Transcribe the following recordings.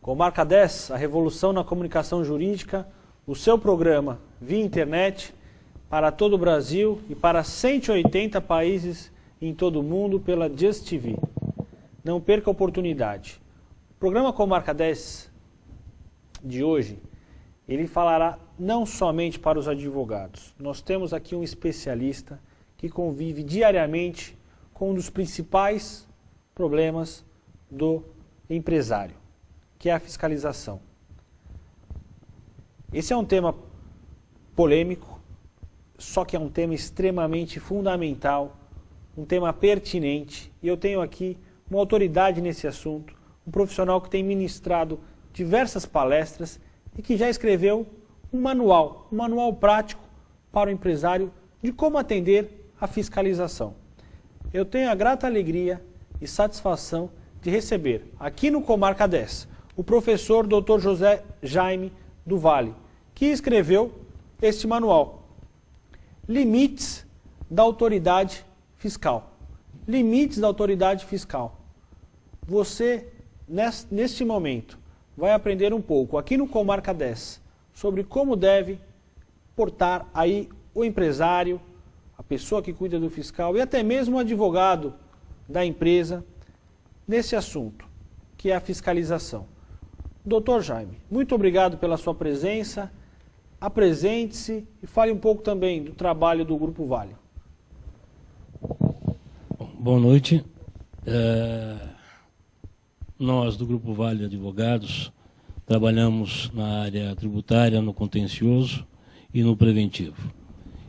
Comarca 10, a revolução na comunicação jurídica, o seu programa via internet para todo o Brasil e para 180 países em todo o mundo pela Just TV. Não perca a oportunidade. O programa Comarca 10 de hoje, ele falará não somente para os advogados. Nós temos aqui um especialista que convive diariamente com um dos principais problemas do empresário, que é a fiscalização. Esse é um tema polêmico, só que é um tema extremamente fundamental, um tema pertinente, e eu tenho aqui uma autoridade nesse assunto, um profissional que tem ministrado diversas palestras e que já escreveu um manual prático para o empresário de como atender a fiscalização. Eu tenho a grata alegria e satisfação de receber aqui no Comarca 10 o professor Dr. José Jaime do Vale, que escreveu este manual, Limites da Autoridade Fiscal. Limites da Autoridade Fiscal. Você, neste momento, vai aprender um pouco aqui no Comarca 10 sobre como deve portar aí o empresário, a pessoa que cuida do fiscal e até mesmo o advogado da empresa nesse assunto, que é a fiscalização. Doutor Jaime, muito obrigado pela sua presença, apresente-se e fale um pouco também do trabalho do Grupo Vale. Boa noite. Nós do Grupo Vale Advogados trabalhamos na área tributária, no contencioso e no preventivo.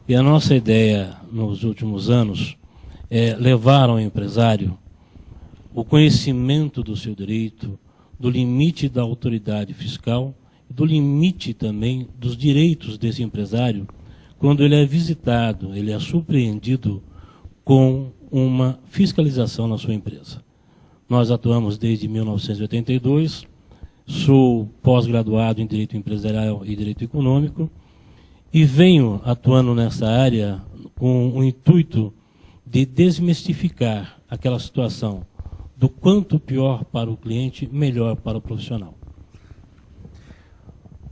E a nossa ideia nos últimos anos é levar ao empresário o conhecimento do seu direito, do limite da autoridade fiscal, do limite também dos direitos desse empresário quando ele é visitado, ele é surpreendido com uma fiscalização na sua empresa. Nós atuamos desde 1982, sou pós-graduado em Direito Empresarial e Direito Econômico e venho atuando nessa área com o intuito de desmistificar aquela situação do quanto pior para o cliente, melhor para o profissional.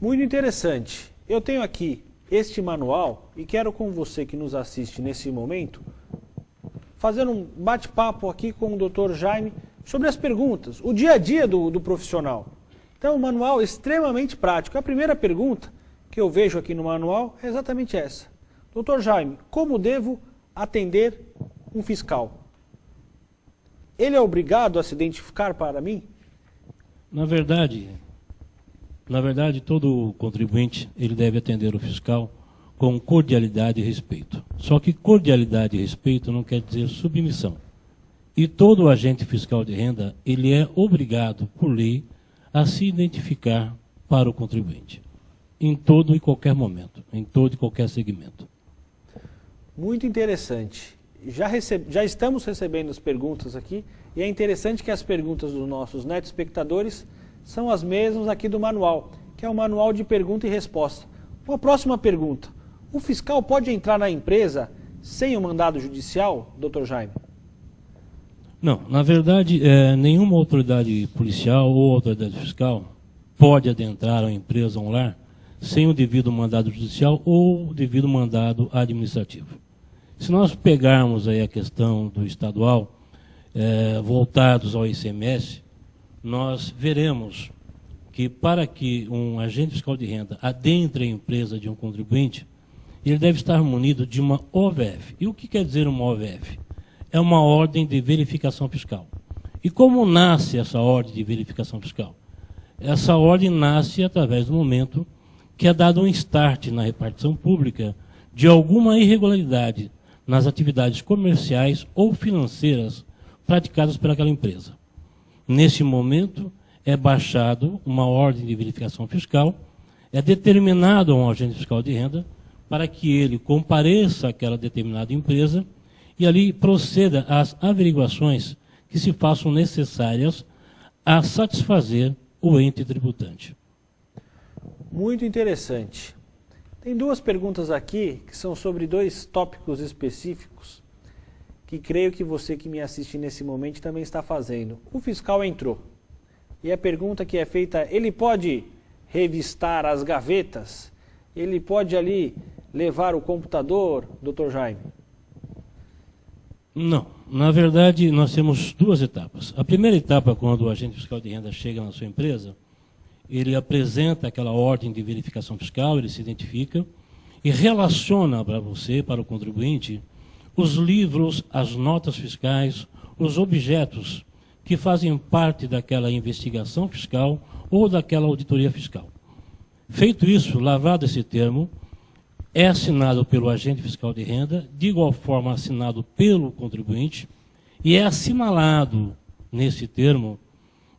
Muito interessante. Eu tenho aqui este manual e quero com você que nos assiste nesse momento fazer um bate-papo aqui com o Dr. Jaime sobre as perguntas, o dia a dia do profissional. Então, um manual extremamente prático. A primeira pergunta que eu vejo aqui no manual é exatamente essa. Dr. Jaime, como devo atender um fiscal? Ele é obrigado a se identificar para mim? Na verdade, todo contribuinte ele deve atender o fiscal com cordialidade e respeito. Só que cordialidade e respeito não quer dizer submissão. E todo agente fiscal de renda, ele é obrigado, por lei, a se identificar para o contribuinte. Em todo e qualquer momento, em todo e qualquer segmento. Muito interessante. Já estamos recebendo as perguntas aqui, e é interessante que as perguntas dos nossos espectadores são as mesmas aqui do manual, que é o manual de pergunta e resposta. Uma próxima pergunta. O fiscal pode entrar na empresa sem o mandado judicial, Dr. Jaime? Não, na verdade, nenhuma autoridade policial ou autoridade fiscal pode adentrar a empresa ou um lar sem o devido mandado judicial ou o devido mandado administrativo. Se nós pegarmos aí a questão do estadual, voltados ao ICMS, nós veremos que para que um agente fiscal de renda adentre a empresa de um contribuinte, ele deve estar munido de uma OVF. E o que quer dizer uma OVF? É uma ordem de verificação fiscal. E como nasce essa ordem de verificação fiscal? Essa ordem nasce através do momento que é dado um start na repartição pública de alguma irregularidade nas atividades comerciais ou financeiras praticadas por aquela empresa. Nesse momento, é baixado uma ordem de verificação fiscal, é determinado a um agente fiscal de renda para que ele compareça àquela determinada empresa e ali proceda às averiguações que se façam necessárias a satisfazer o ente tributante. Muito interessante. Tem duas perguntas aqui que são sobre dois tópicos específicos que creio que você que me assiste nesse momento também está fazendo. O fiscal entrou. E a pergunta que é feita, ele pode revistar as gavetas? Ele pode ali levar o computador, doutor Jaime? Não. Na verdade, nós temos duas etapas. A primeira etapa, quando o agente fiscal de renda chega na sua empresa, ele apresenta aquela ordem de verificação fiscal, ele se identifica e relaciona para você, para o contribuinte, os livros, as notas fiscais, os objetos que fazem parte daquela investigação fiscal ou daquela auditoria fiscal. Feito isso, lavrado esse termo, é assinado pelo agente fiscal de renda, de igual forma assinado pelo contribuinte, e é assinalado nesse termo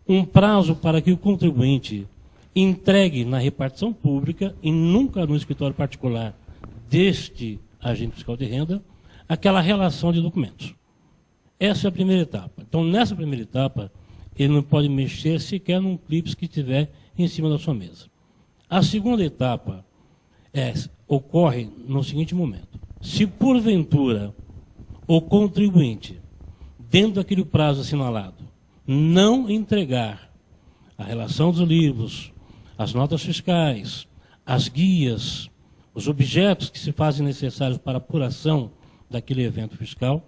um prazo para que o contribuinte entregue na repartição pública e nunca no escritório particular deste agente fiscal de renda aquela relação de documentos. Essa é a primeira etapa. Então, nessa primeira etapa, ele não pode mexer sequer num clipe que estiver em cima da sua mesa. A segunda etapa ocorre no seguinte momento. Se, porventura, o contribuinte, dentro daquele prazo assinalado, não entregar a relação dos livros, as notas fiscais, as guias, os objetos que se fazem necessários para a apuração daquele evento fiscal,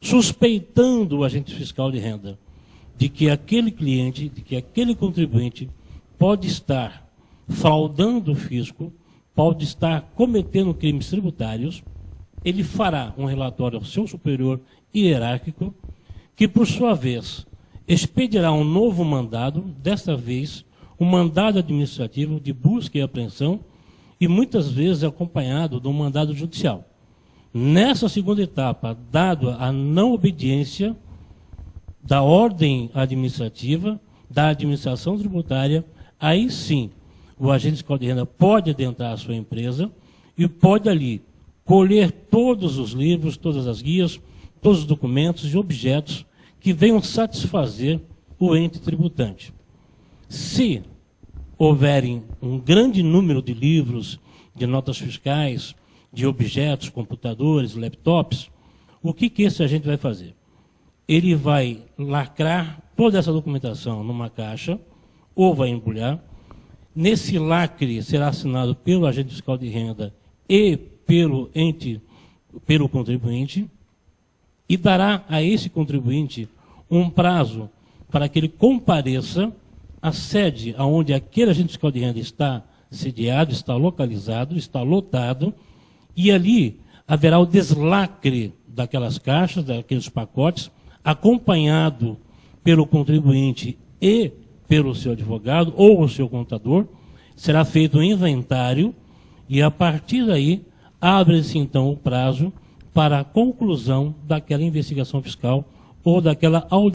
suspeitando o agente fiscal de renda de que aquele cliente, de que aquele contribuinte pode estar fraudando o fisco, pode estar cometendo crimes tributários, ele fará um relatório ao seu superior hierárquico, que, por sua vez, expedirá um novo mandado, desta vez, um mandado administrativo de busca e apreensão, e muitas vezes acompanhado de um mandado judicial. Nessa segunda etapa, dado a não obediência da ordem administrativa, da administração tributária, aí sim, o agente fiscal de renda pode adentrar a sua empresa e pode ali colher todos os livros, todas as guias, todos os documentos e objetos que venham satisfazer o ente tributante. Se houverem um grande número de livros, de notas fiscais, de objetos, computadores, laptops, o que esse agente vai fazer? Ele vai lacrar toda essa documentação numa caixa, ou vai embrulhar. Nesse lacre será assinado pelo agente fiscal de renda e pelo contribuinte, e dará a esse contribuinte um prazo para que ele compareça à sede onde aquele agente fiscal de renda está sediado, está localizado, está lotado, e ali haverá o deslacre daquelas caixas, daqueles pacotes, acompanhado pelo contribuinte e pelo seu advogado ou o seu contador. Será feito um inventário e, a partir daí, abre-se então o prazo para a conclusão daquela investigação fiscal ou daquela auditoria